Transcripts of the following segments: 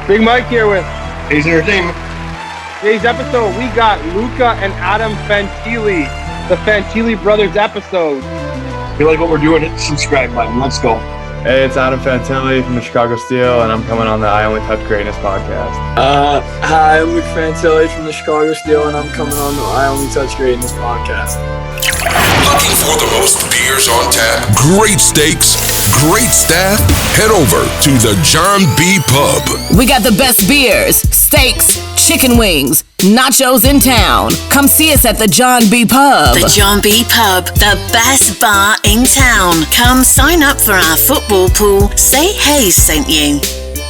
Big Mike here with Hayes Entertainment. today's episode. We got Luca and Adam Fantilli, the Fantilli brothers episode. If you like what we're doing, hit the subscribe button. Let's go. Hey, it's Adam Fantilli from the Chicago Steel, and I'm coming on the I Only Touch Greatness podcast. Hi, I'm Luca Fantilli from the Chicago Steel, and I'm coming on the I Only Touch Greatness podcast. Looking for the most beers on tap, great steaks, great staff? Head over to the John B. Pub. We got the best beers, steaks, chicken wings, nachos in town. Come see us at the John B. Pub. The John B. Pub, the best bar in town. Come sign up for our football pool. Say Hayes sent you.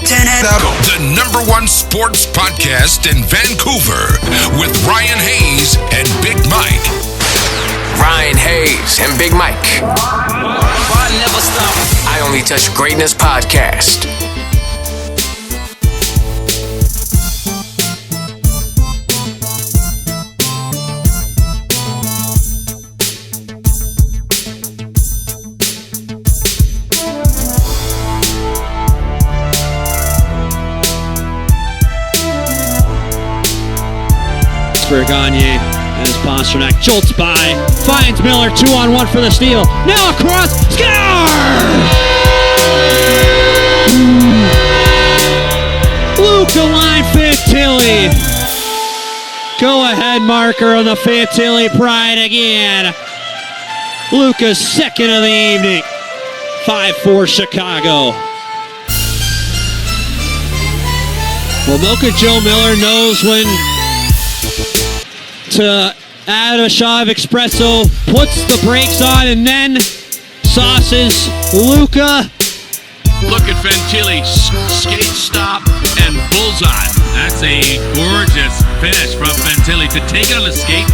The #1 sports podcast in Vancouver with Ryan Hayes and Big Mike. Ryan Hayes and Big Mike. Never stop. I Only Touch Greatness podcast. For Gagne as Pasternak jolts by, finds Miller, 2-on-1 for the steal. Now across, score! Luca line Fantilli. Go ahead marker on the Fantilli pride again. Luca's second of the evening. 5-4 Chicago. Well, Mocha Joe Miller knows when to add a shot of espresso, puts the brakes on, and then sauces Luca. Look at Fantilli, skate, stop, and bullseye. That's a gorgeous finish from Fantilli to take it on the skate.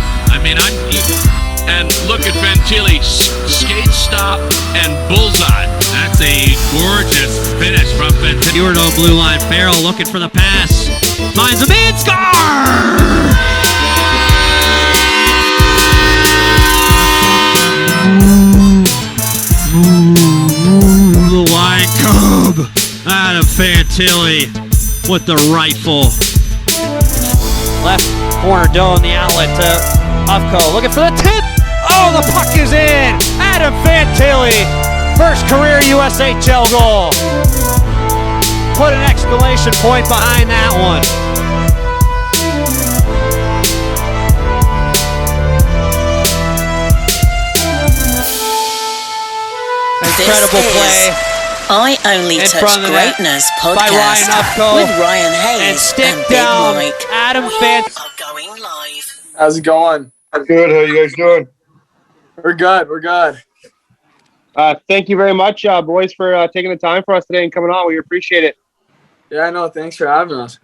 And look at Fantilli, skate, stop, and bullseye. That's a gorgeous finish from Fantilli. Euro blue line, Farrell looking for the pass. Finds a man, score! The line cub out of Fantilli with the rifle. Left corner Doe in the outlet to Ufko. Looking for the tip. Oh, the puck is in. Adam Fantilli. First career USHL goal. Put an exclamation point behind that one. Incredible play. I Only Touch Greatness podcast with Ryan Hayes and stick and down Big Mike. Adam Fantilli. Are going live. How's it going? Good. How you guys doing? We're good. Thank you very much, boys, for taking the time for us today and coming on. We appreciate it. Yeah, no, thanks for having us.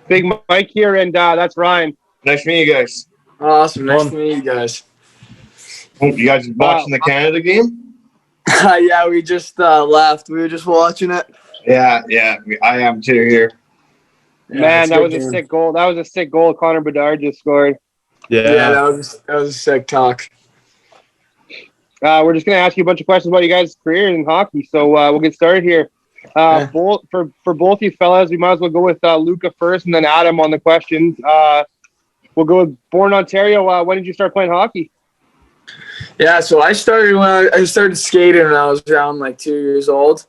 Big Mike here, and that's Ryan. Nice to meet you guys. Awesome. Nice to meet you guys. Hope you guys watching the Canada game? Yeah, we just left. We were just watching it. Yeah, I am too here. Yeah, Man, that was a sick goal. That was a sick goal Connor Bedard just scored. Yeah, that was a sick talk. We're just going to ask you a bunch of questions about you guys' careers in hockey, so we'll get started here. For both you fellas, we might as well go with Luca first and then Adam on the questions. We'll go with born in Ontario. When did you start playing hockey? Yeah, so I started skating when I was around like 2 years old.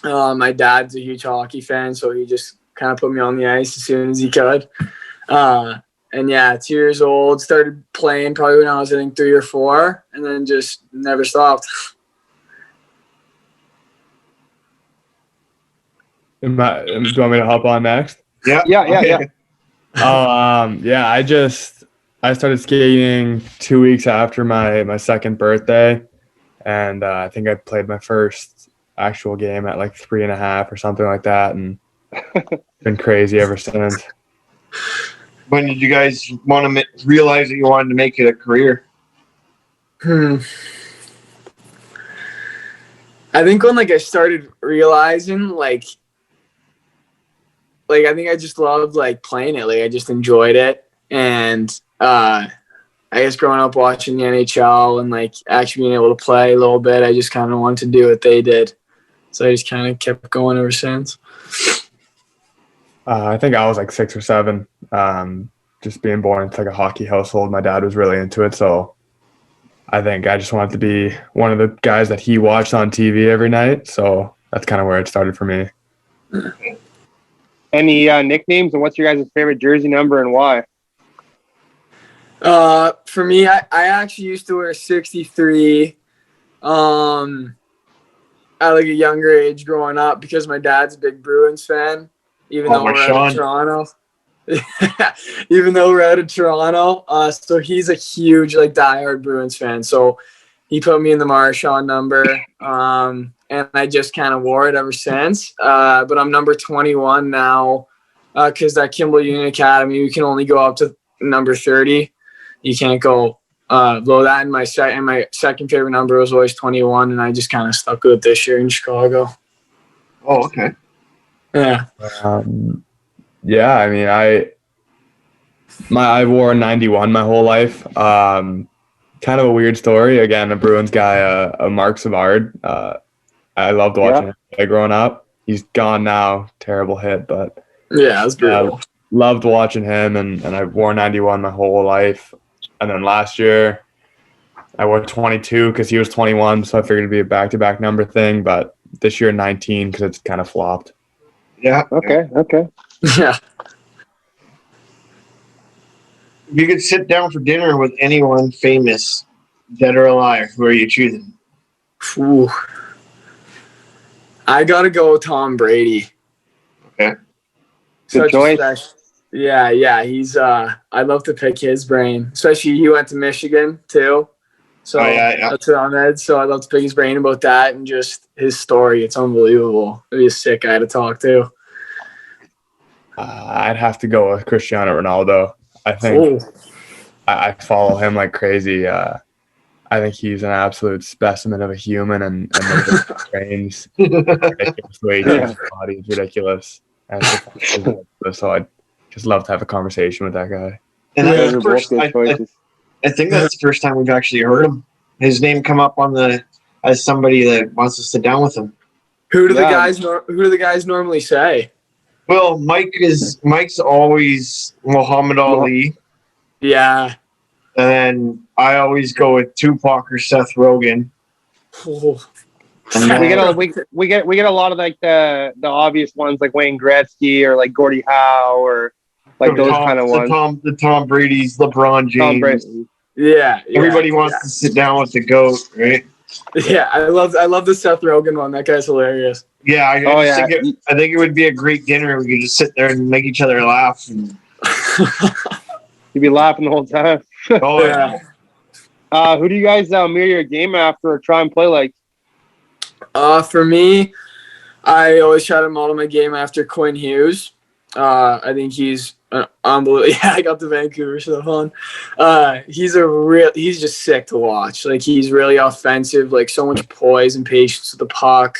My dad's a huge hockey fan, so he just kind of put me on the ice as soon as he could. And yeah, 2 years old, started playing probably when I was, I think, 3 or 4, and then just never stopped. Do you want me to hop on next? Yeah. I started skating 2 weeks after my second birthday, and I think I played my first actual game at like 3.5 or something like that, and been crazy ever since. When did you guys want to realize that you wanted to make it a career? I think when I started realizing I think I just loved playing it. I just enjoyed it, and I guess growing up watching the NHL and actually being able to play a little bit, I just kind of wanted to do what they did. So I just kind of kept going ever since. I think I was like 6 or 7. Just being born into like a hockey household, my dad was really into it, so I think I just wanted to be one of the guys that he watched on TV every night. So that's kind of where it started for me. Any nicknames, and what's your guys' favorite jersey number and why? For me, I actually used to wear 63 at like a younger age growing up because my dad's a big Bruins fan, even though we're out of Toronto. Even though we're out of Toronto. So he's a huge like diehard Bruins fan. So he put me in the Marchand number. And I just kind of wore it ever since. But I'm number 21 now because at Kimball Union Academy, we can only go up to number 30. You can't go below that. And my second favorite number was always 21, and I just kind of stuck with it this year in Chicago. Oh, okay. Yeah. Yeah, I mean, I wore 91 my whole life. Kind of a weird story. Again, a Bruins guy, a Mark Savard. I loved watching him play growing up. He's gone now. Terrible hit, but yeah, it's brutal. Loved watching him, and I wore 91 my whole life. And then last year, I wore 22 because he was 21, so I figured it'd be a back-to-back number thing. But this year, 19 because it's kind of flopped. Yeah. Okay. Yeah. If you could sit down for dinner with anyone famous, dead or alive, who are you choosing? Ooh. I gotta go with Tom Brady. Okay. Good choice. Yeah. He's I'd love to pick his brain. Especially he went to Michigan too. So that's what I'm at. So I'd love to pick his brain about that and just his story. It's unbelievable. It'd be a sick guy to talk to. I'd have to go with Cristiano Ronaldo. I think I follow him like crazy. I think he's an absolute specimen of a human, and the way he trains, ridiculous. The way he trains his body is ridiculous. So I'd just love to have a conversation with that guy. And I think that's the first time we've actually heard him. His name come up as somebody that wants to sit down with him. Who do the guys normally say? Well, Mike's always Muhammad Ali. Yeah. And I always go with Tupac or Seth Rogen. Oh. We get a lot of like the obvious ones like Wayne Gretzky or like Gordie Howe or like those kind of ones. The Tom Brady's, LeBron James. Tom Brady. Yeah. Everybody wants to sit down with the GOAT, right? Yeah, I love the Seth Rogen one. That guy's hilarious. Yeah, I think it would be a great dinner. We could just sit there and make each other laugh. And... You'd be laughing the whole time. Oh yeah. Who do you guys mirror your game after or try and play like? For me, I always try to model my game after Quinn Hughes. I think he's unbelievable. Yeah, I got the Vancouver stuff on. He's just sick to watch. Like he's really offensive, like so much poise and patience with the puck.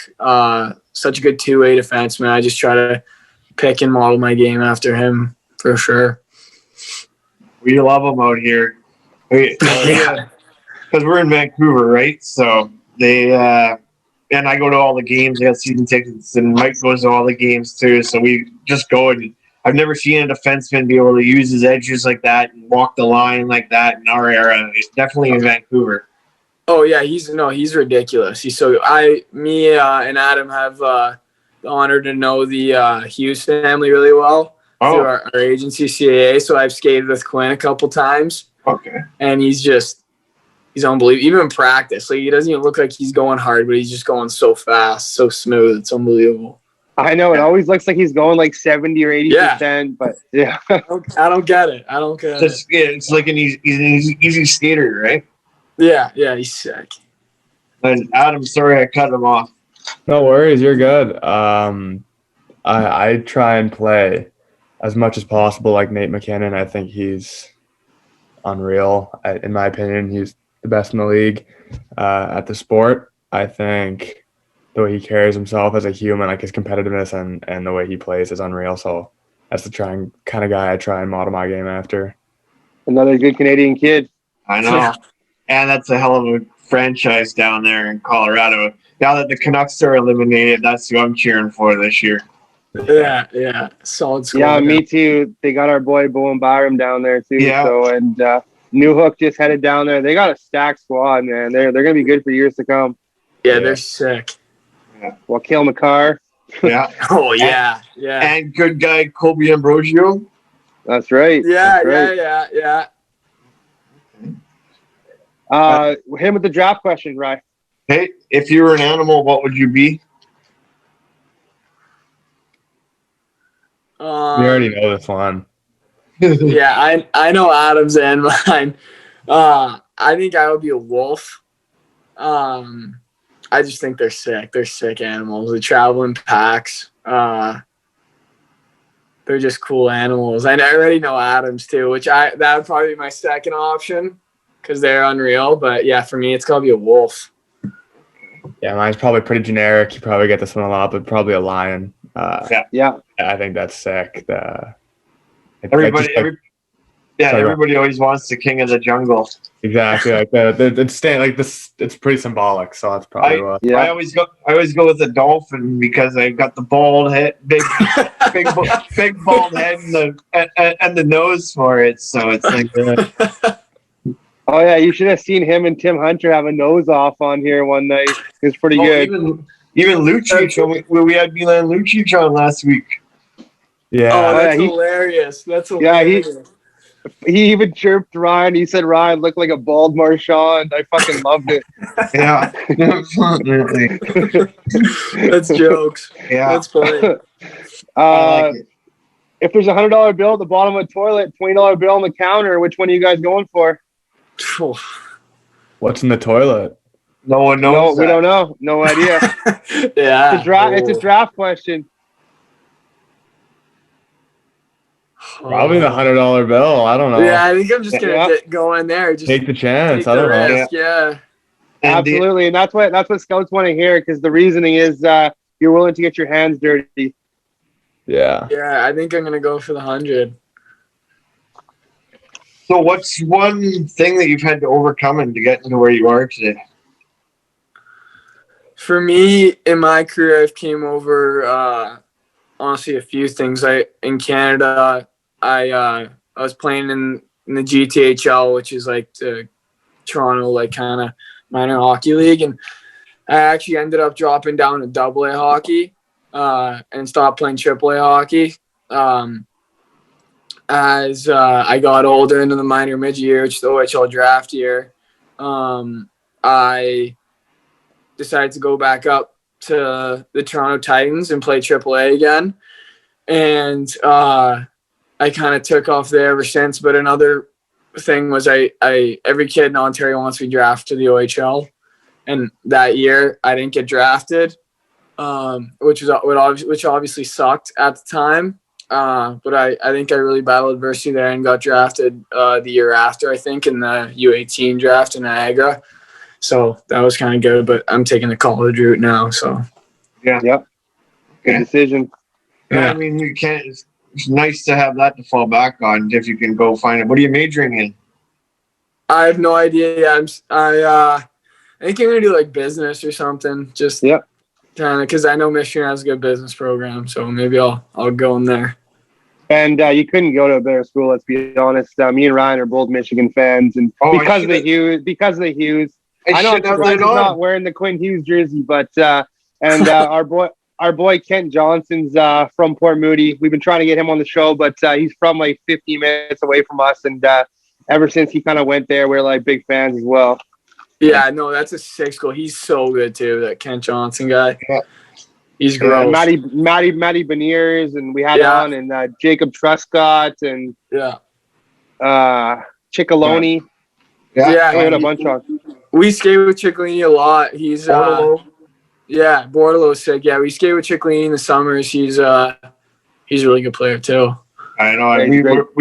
Such a good two-way defenseman. I just try to pick and model my game after him for sure. We love him out here. Because we're in Vancouver, right? So they and I go to all the games. I got season tickets, and Mike goes to all the games too. So we just go, and I've never seen a defenseman be able to use his edges like that and walk the line like that in our era. It's definitely in Vancouver. Oh yeah, he's ridiculous. Me and Adam have the honor to know the Hughes family really well through our agency CAA. So I've skated with Quinn a couple times. Okay. And he's unbelievable. Even in practice, like he doesn't even look like he's going hard, but he's just going so fast, so smooth. It's unbelievable. I know it always looks like he's going like 70 or 80%, but yeah. I don't get it. It's like he's an easy skater, right? Yeah, he's sick. And Adam, sorry I cut him off. No worries, you're good. I try and play as much as possible like Nate McKinnon. I think he's unreal. In my opinion, he's the best in the league at the sport. I think the way he carries himself as a human, like his competitiveness and the way he plays is unreal. So that's the kind of guy I try and model my game after. Another good Canadian kid. I know. And that's a hell of a franchise down there in Colorado. Now that the Canucks are eliminated, that's who I'm cheering for this year. Yeah. Solid squad. Yeah, me too. They got our boy Bowen Byram down there too. Yeah. So and New Hook just headed down there. They got a stacked squad, man. They're gonna be good for years to come. Yeah, they're sick. Well, Kale McCarr. Yeah. Oh yeah. And good guy Colby Ambrosio. That's right. Yeah. Him with the draft question, right? Hey, if you were an animal, what would you be? We already know this one. Yeah, I know Adam's and mine. I think I would be a wolf. I just think they're sick. They're sick animals. They travel in packs. They're just cool animals. I already know Adam's too, which that would probably be my second option because they're unreal. But yeah, for me, it's gotta be a wolf. Yeah, mine's probably pretty generic. You probably get this one a lot, but probably a lion. Yeah. I think that's sick. Everybody always wants the king of the jungle. Exactly. Like it's pretty symbolic. So that's probably what. Yeah. I always go with the dolphin because I've got the bald head, big bald head, and the nose for it. So it's like. Oh yeah, you should have seen him and Tim Hunter have a nose off on here one night. It was pretty good. Even Lucic, we had Milan Lucic on last week. Yeah. Oh, that's hilarious. That's hilarious. Yeah, he even chirped Ryan. He said Ryan looked like a bald Marchand. I fucking loved it. Yeah, absolutely. That's jokes. Yeah, that's funny. I like it. If there's $100 bill at the bottom of the toilet, $20 bill on the counter, which one are you guys going for? What's in the toilet? No one knows. No, we don't know. No idea. Yeah, it's a draft question. Probably the $100 bill. I don't know. Yeah, I think I'm just gonna go in there. Just take the chance. I don't know. Risk. Yeah. Absolutely, and that's what scouts want to hear because the reasoning is you're willing to get your hands dirty. Yeah. Yeah, I think I'm gonna go for the 100. So, what's one thing that you've had to overcome to get into where you are today? For me, in my career, I've came over honestly a few things. In Canada, I was playing in the GTHL, which is like the Toronto like kind of minor hockey league, and I actually ended up dropping down to AA hockey and stopped playing AAA hockey. As I got older into the minor mid year, which is the OHL draft year, I decided to go back up to the Toronto Titans and play AAA again. And I kind of took off there ever since. But another thing was I every kid in Ontario wants to be drafted to the OHL. And that year I didn't get drafted, which obviously sucked at the time. But I think I really battled adversity there and got drafted the year after, I think, in the U18 draft in Niagara. So that was kind of good, but I'm taking the college route now. So yeah, yep, good decision. Yeah, I mean, you can't. It's nice to have that to fall back on if you can go find it. What are you majoring in? I have no idea. I think I'm gonna do like business or something. Just kind of because I know Michigan has a good business program, so maybe I'll go in there. And you couldn't go to a better school. Let's be honest. Me and Ryan are both Michigan fans, and because of the Hughes. I know Ryan's not wearing the Quinn Hughes jersey, but our boy Kent Johnson's from Port Moody. We've been trying to get him on the show, but he's from like 15 minutes away from us, and ever since he kind of went there, we're like big fans as well. Yeah, no, that's a sick school. He's so good too, that Kent Johnson guy. Yeah. He's gross. Matty Beniers, and we had on, and Jacob Truscott, and Ciccolone. Yeah, we had a bunch on. We skate with Ciccolone a lot. He's Bordelo's sick. Yeah, we skate with Ciccolone in the summers. He's a really good player too. I know.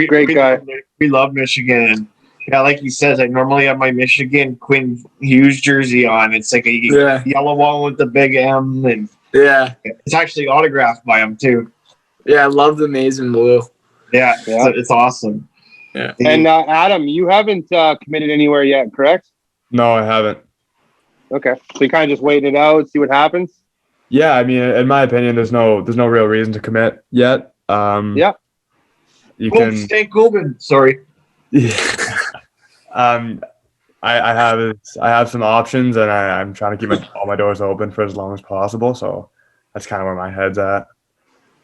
Great guy. We love Michigan. Yeah, like he says, I normally have my Michigan Quinn Hughes jersey on. It's like a yellow one with the big M, and it's actually autographed by him too. Yeah, I love the maize and blue. Yeah. It's awesome. Yeah. And Adam, you haven't committed anywhere yet, correct? No, I haven't. Okay, so you kind of just waiting it out, see what happens. Yeah, I mean, in my opinion, there's no real reason to commit yet. Yeah. You Golden can. State Golden. Sorry. Yeah. I have some options, and I'm trying to keep all my doors open for as long as possible. So that's kind of where my head's at.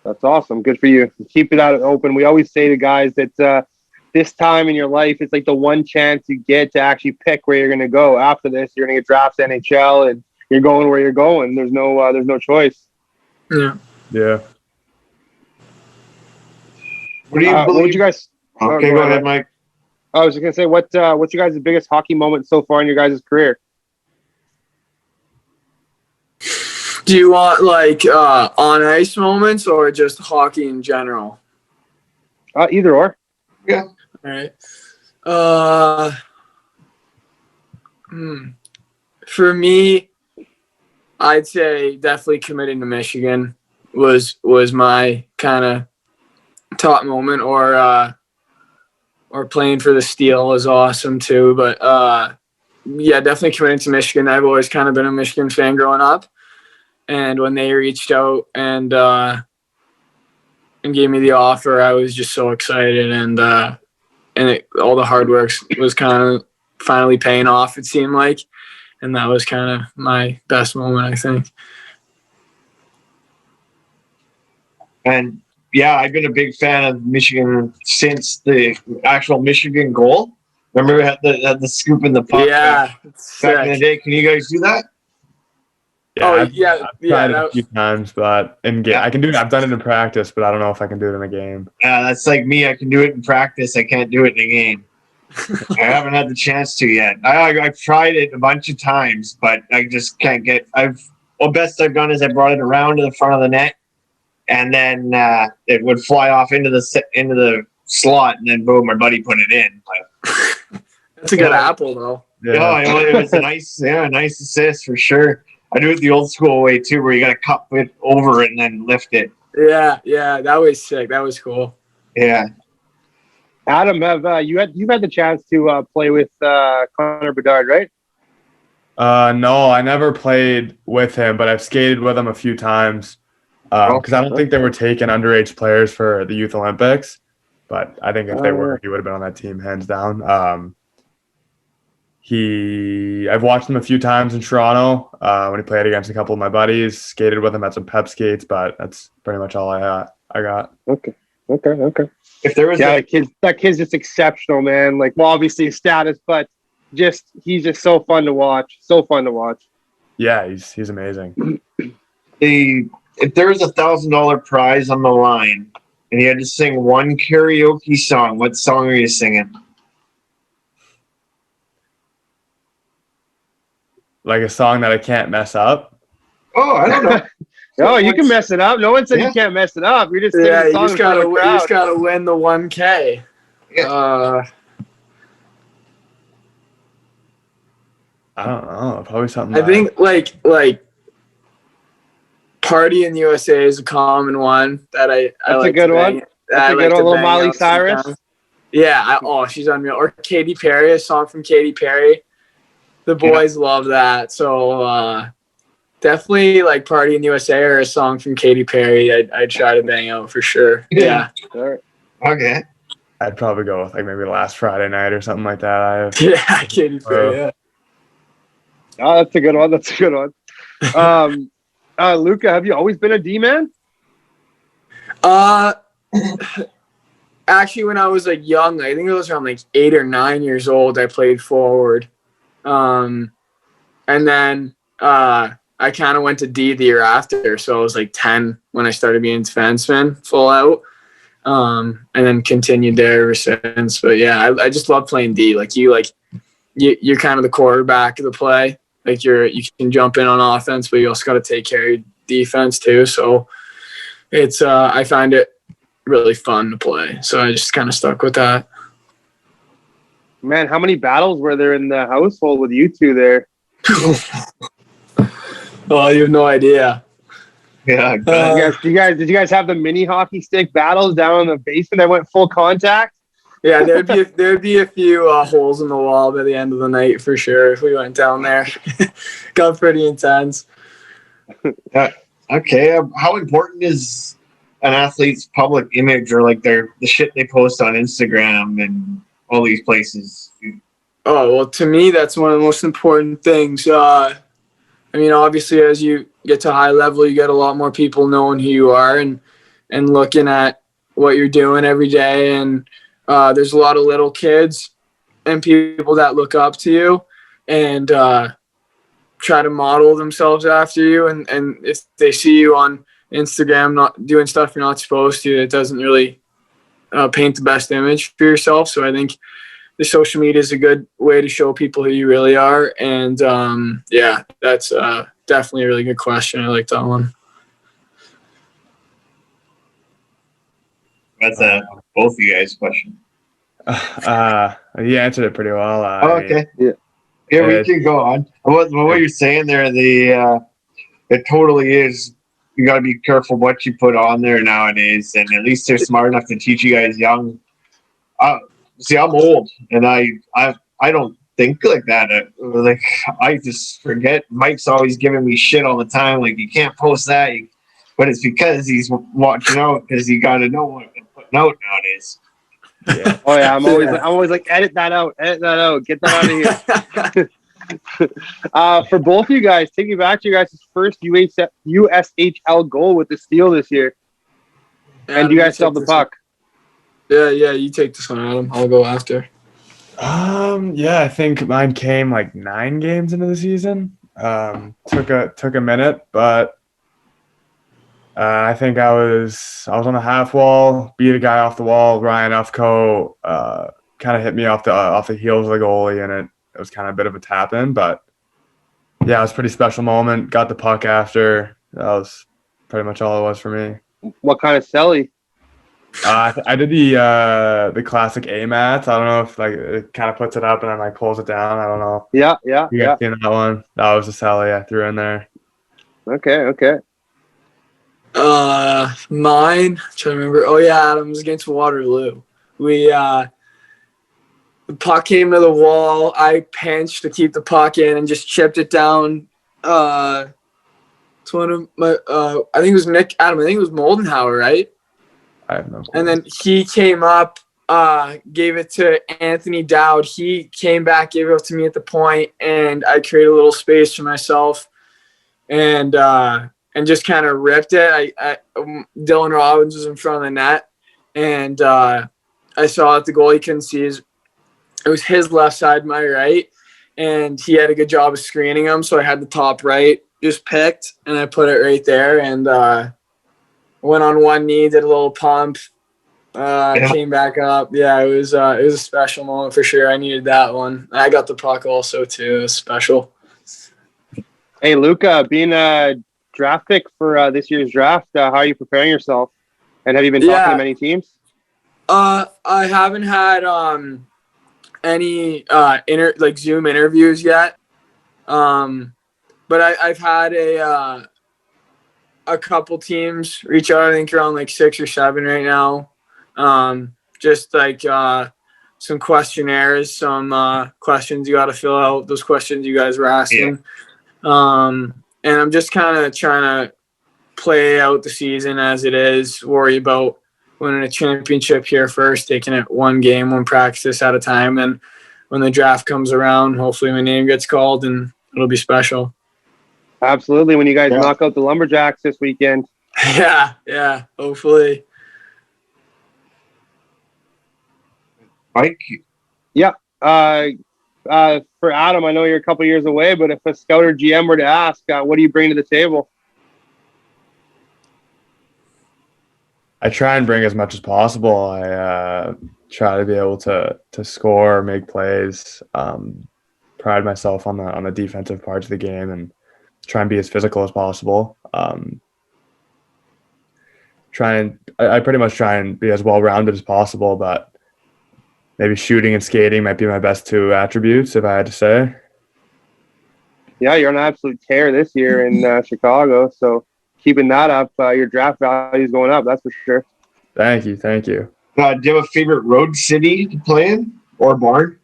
That's awesome. Good for you. Keep it out open. We always say to guys that this time in your life, it's like the one chance you get to actually pick where you're going to go. After this, you're going to get drafted to NHL, and you're going where you're going. There's no choice. Yeah. Yeah. What do you What believe? would you guys? Okay, go ahead, Mike. I was just gonna say, what's your guys' biggest hockey moment so far in your guys' career? Do you want like on ice moments or just hockey in general? Either or. Yeah. All right. For me, I'd say definitely committing to Michigan was my kind of top moment, or playing for the Steel is awesome too. But yeah, definitely committing to Michigan. I've always kind of been a Michigan fan growing up, and when they reached out and gave me the offer, I was just so excited, and all the hard work was kind of finally paying off, it seemed like, and that was kind of my best moment, I think. And yeah, I've been a big fan of Michigan since the actual Michigan goal. Remember had the scoop in the puck back in the day? Can you guys do that? Yeah, I've tried it that a few times, but I can do it. I've done it in practice, but I don't know if I can do it in a game. Yeah, that's like me. I can do it in practice. I can't do it in a game. I haven't had the chance to yet. I've tried it a bunch of times, but I just can't get. Best I've done is I brought it around to the front of the net, and then it would fly off into the slot, and then boom, my buddy put it in. But, that's a good apple, though. Yeah, it was a nice assist for sure. I do it the old school way too, where you got to cup it over and then lift it. Yeah, that was sick. That was cool. Yeah. Adam, you've had the chance to play with Connor Bedard, right? No, I never played with him, but I've skated with him a few times. Because I don't think they were taking underage players for the Youth Olympics, but I think if they were, he would have been on that team hands down. I've watched him a few times in Toronto when he played against a couple of my buddies. Skated with him at some pep skates, but that's pretty much all I got. Okay. If there was that kid's just exceptional, man. Like, well, obviously his status, but he's just so fun to watch. Yeah, he's amazing. If there was $1,000 prize on the line and you had to sing one karaoke song, what song are you singing? Like a song that I can't mess up? Oh, I don't know. No, you can mess it up. No one said you can't mess it up. You're just singing a song. You just gotta win the 1K. Yeah. I don't know. Probably something. I think like Party in the USA is a common one that I That's like. A good one. That's a good one. Little Miley Cyrus. Sometimes. Yeah. She's unreal. Or Katy Perry, a song from Katy Perry. The boys love that. So definitely like Party in the USA or a song from Katy Perry. I'd try to bang out for sure. Yeah. Okay. I'd probably go with like maybe Last Friday Night or something like that. Katy Perry. Yeah. Oh, that's a good one. Luca, have you always been a D-man? Actually, when I was like young, I think it was around like 8 or 9 years old, I played forward. And then I kind of went to D the year after, so I was like 10 when I started being defenseman full out. And then continued there ever since. But yeah, I just love playing D. You're kind of the quarterback of the play. Like you can jump in on offense, but you also got to take care of your defense too. So it's I find it really fun to play. So I just kind of stuck with that. Man, how many battles were there in the household with you two there? Oh, you have no idea. Yeah. Did you guys have the mini hockey stick battles down in the basement that went full contact? Yeah, there'd be a few holes in the wall by the end of the night for sure if we went down there. Got pretty intense. Okay. How important is an athlete's public image or like the shit they post on Instagram and all these places? Oh, well, to me, that's one of the most important things. I mean, obviously, as you get to high level, you get a lot more people knowing who you are and looking at what you're doing every day. And there's a lot of little kids and people that look up to you and try to model themselves after you. And if they see you on Instagram not doing stuff you're not supposed to, it doesn't really paint the best image for yourself. So I think the social media is a good way to show people who you really are. And that's definitely a really good question. I like that one. That's both of you guys' question. You answered it pretty well. Okay. Yeah, we can go on. What you're saying there, it totally is. You got to be careful what you put on there nowadays, and at least they're smart enough to teach you guys young. See, I'm old, and I don't think like that. I just forget. Mike's always giving me shit all the time. Like, you can't post that, but it's because he's watching out because you got to know what they're putting out nowadays. Yeah. Oh yeah, I'm always like, edit that out, get that out of here. For both of you guys, take me back to your guys' first USHL goal with the Steel this year. And you guys still have the puck. Yeah, you take this one, Adam. I'll go after. I think mine came like 9 games into the season. Took a minute, but I think I was on the half wall, beat a guy off the wall. Ryan Ufco kind of hit me off the heels of the goalie, and it was kind of a bit of a tap in. But yeah, it was a pretty special moment. Got the puck after. That was pretty much all it was for me. What kind of celly? I did the classic A mats. I don't know if like it kind of puts it up and then like pulls it down. I don't know. Yeah. You guys seen that one? That was a celly I threw in there. Okay. Mine, I'm trying to remember. Oh yeah, Adam was against Waterloo. We the puck came to the wall. I pinched to keep the puck in and just chipped it down. It's one of my I think it was Nick Adam. I think it was Moldenhauer, right? I have no clue. And then he came up, gave it to Anthony Dowd. He came back, gave it to me at the point, and I created a little space for myself, and just kind of ripped it. Dylan Robbins was in front of the net, and I saw that the goalie couldn't see it was his left side, my right, and he had a good job of screening him, so I had the top right just picked, and I put it right there, and went on one knee, did a little pump, came back up. Yeah, it was a special moment for sure. I needed that one. I got the puck also too. It was special. Hey, Luca, being a draft pick for this year's draft, how are you preparing yourself? And have you been talking to many teams? I haven't had any Zoom interviews yet. But I've had a couple teams reach out. I think around like 6 or 7 right now. Just like some questionnaires, some questions you got to fill out. Those questions you guys were asking. And I'm just kind of trying to play out the season as it is. Worry about winning a championship here first, taking it one game, one practice at a time. And when the draft comes around, hopefully my name gets called and it'll be special. Absolutely. When you guys knock out the Lumberjacks this weekend. Yeah. Hopefully. Mike? Yeah. For Adam, I know you're a couple years away, but if a scout or GM were to ask, what do you bring to the table? I try and bring as much as possible. I try to be able to score, make plays, pride myself on the defensive parts of the game, and try and be as physical as possible. I pretty much try and be as well-rounded as possible, but maybe shooting and skating might be my best 2 attributes, if I had to say. Yeah, you're on an absolute tear this year in Chicago, so keeping that up, your draft value is going up, that's for sure. Thank you. Do you have a favorite road city to play in or barn?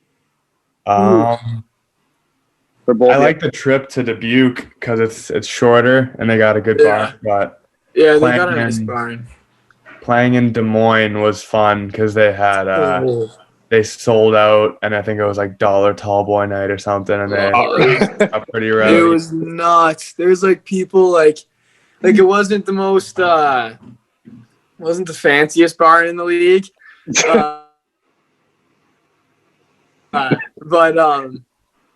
for both. I like the trip to Dubuque because it's shorter and they got a good barn. But yeah, they got a nice barn. Playing in Des Moines was fun because they had they sold out, and I think it was like $1 tall boy night or something, and they got pretty rowdy. It was nuts. There's like people like it wasn't the most wasn't the fanciest barn in the league, but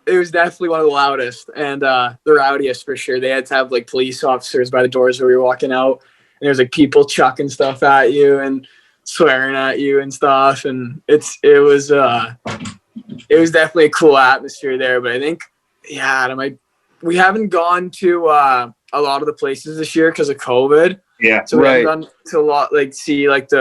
it was definitely one of the loudest and the rowdiest for sure. They had to have like police officers by the doors where we were walking out, and there's like people chucking stuff at you and swearing at you and stuff, and it was definitely a cool atmosphere there. But I think, we haven't gone to a lot of the places this year because of COVID. Yeah, so we haven't gone to a lot, like see like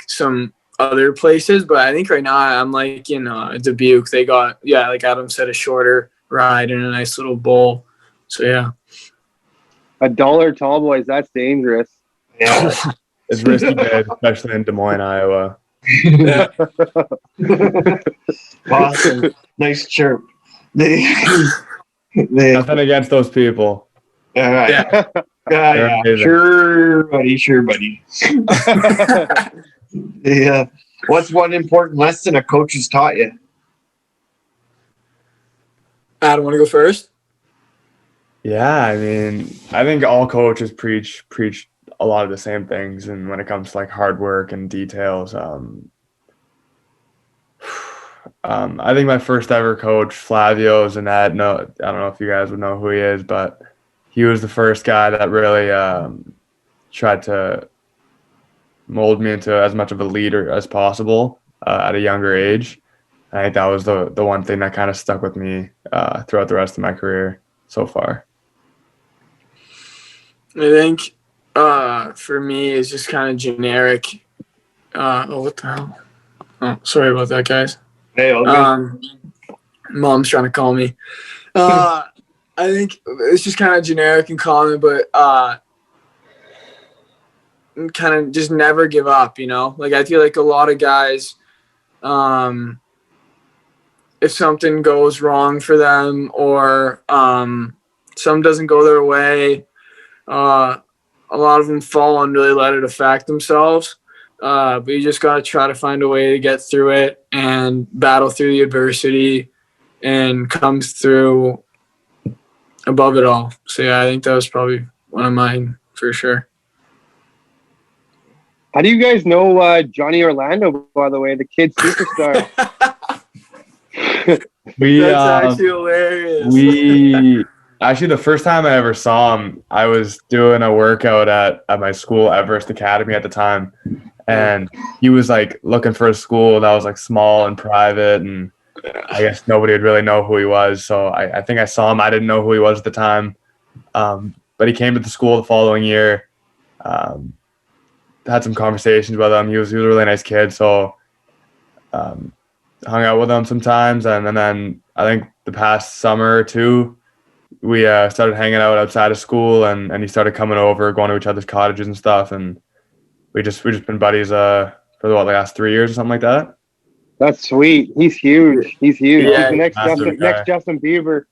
some other places. But I think right now I'm like in Dubuque. They got like Adam said, a shorter ride and a nice little bowl. So yeah, $1 tall boys. That's dangerous. Yeah. It's risky, bid, especially in Des Moines, Iowa. Yeah. Awesome. Nice chirp. Nothing against those people. Yeah. Sure, buddy. Yeah. What's one important lesson a coach has taught you? Adam, want to go first? Yeah, I mean, I think all coaches preach a lot of the same things, and when it comes to like hard work and details, I think my first ever coach, Flavio Zanet, I don't know if you guys would know who he is, but he was the first guy that really tried to mold me into as much of a leader as possible at a younger age. I think that was the one thing that kind of stuck with me throughout the rest of my career so far. I think for me it's just kind of generic. What the hell? Oh, sorry about that, guys. Hey, all good. Mom's trying to call me. I think it's just kind of generic and common, but kind of just never give up, Like I feel like a lot of guys, if something goes wrong for them or something doesn't go their way, a lot of them fall and really let it affect themselves. But you just got to try to find a way to get through it and battle through the adversity and comes through above it all. So, yeah, I think that was probably one of mine for sure. How do you guys know Johnny Orlando, by the way, the kid superstar? That's actually hilarious. Actually, the first time I ever saw him, I was doing a workout at my school, Everest Academy at the time. And he was like looking for a school that was like small and private, and I guess nobody would really know who he was. So I think I saw him. I didn't know who he was at the time. But he came to the school the following year. Had some conversations with him. He was a really nice kid. So hung out with him sometimes. And then I think the past summer or two, we started hanging out outside of school, and he started coming over, going to each other's cottages and stuff. And we just been buddies for the last 3 years or something like that. That's sweet. He's huge. Yeah, He's the next Justin Bieber.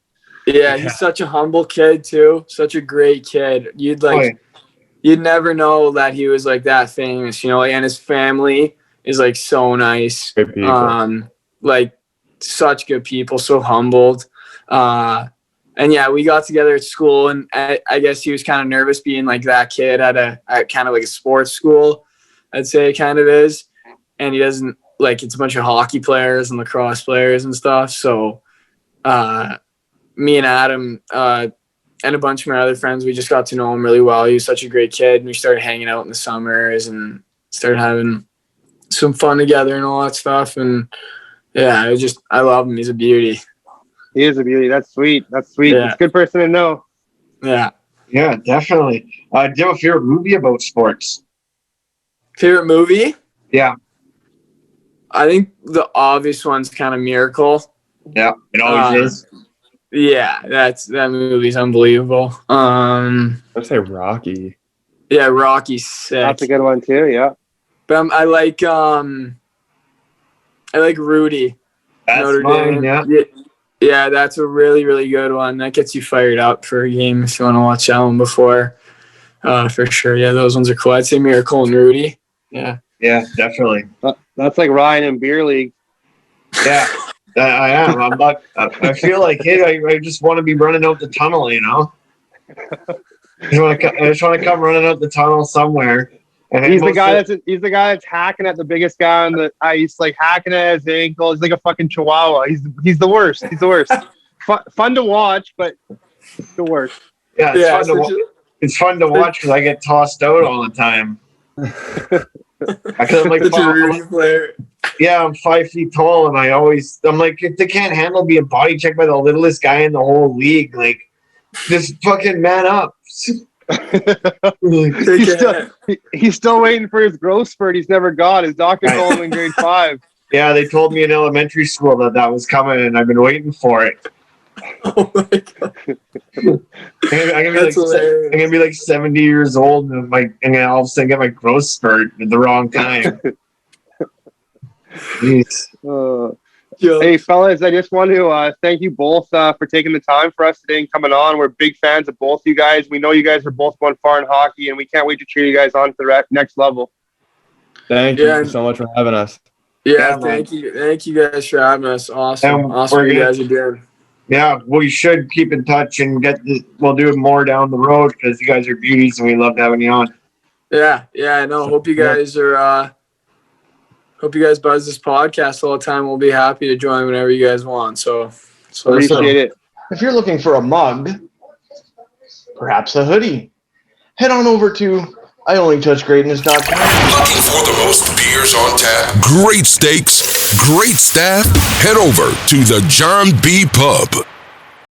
Yeah, he's such a humble kid too. Such a great kid. You'd never know that he was like that famous, and his family is like so nice. Good people. Like such good people, so humbled. And yeah, we got together at school, and I guess he was kind of nervous being like that kid at kind of like a sports school, I'd say it kind of is. And he doesn't it's a bunch of hockey players and lacrosse players and stuff. So me and Adam and a bunch of my other friends, we just got to know him really well. He was such a great kid, and we started hanging out in the summers and started having some fun together and all that stuff. And yeah, I love him. He's a beauty. He is a beauty. That's sweet. Yeah. It's a good person to know. Yeah. Yeah, definitely. Do you have a favorite movie about sports? Favorite movie? Yeah. I think the obvious one's kind of Miracle. Yeah, it always is. Yeah, that movie's unbelievable. I'd say Rocky. Yeah, Rocky's sick. That's a good one too. Yeah. But I like Rudy. That's Notre mine. Dame. Yeah. Yeah, that's a really, really good one. That gets you fired up for a game if you want to watch that one before. For sure. Yeah, those ones are cool. I'd say Miracle and Rudy. Yeah. Yeah, definitely. That's like Ryan in beer league. Yeah, I am. I'm not. I feel like, hey, I just want to be running out the tunnel, you know. I just want to come running out the tunnel somewhere. And he's the guy that's hacking at the biggest guy on the ice, like hacking at his ankle. He's like a fucking chihuahua. He's the worst. He's the worst. Fun to watch, but the worst. Yeah, it's fun to watch because I get tossed out all the time. I'm like player. Yeah, I'm 5 feet tall, and I'm like, if they can't handle being body checked by the littlest guy in the whole league, like, just fucking man up. he's still waiting for his growth spurt. He's never got. His doctor told him in grade 5. Yeah, they told me in elementary school that was coming, and I've been waiting for it. Oh my god! I'm gonna be like 70 years old, and all of a sudden get my growth spurt at the wrong time. Hey fellas, I just want to thank you both for taking the time for us today and coming on. We're big fans of both you guys. We know you guys are both going far in hockey, and we can't wait to cheer you guys on to the next level. Thank you so much for having us. Yeah, thank you guys for having us. Awesome what you guys are doing. Yeah, we should keep in touch and we'll do it more down the road because you guys are beauties and we love having you on. Yeah, I know. Hope you guys are. Hope you guys buzz this podcast all the time. We'll be happy to join whenever you guys want. So appreciate it. If you're looking for a mug, perhaps a hoodie, head on over to IOnlyTouchGreatness.com. Looking for the most beers on tap, great steaks, great staff? Head over to the John B. Pub.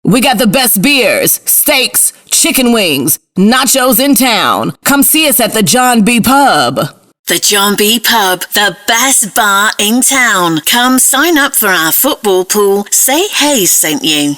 We got the best beers, steaks, chicken wings, nachos in town. Come see us at the John B. Pub. The John B. Pub, the best bar in town. Come sign up for our football pool. Say Hey sent you.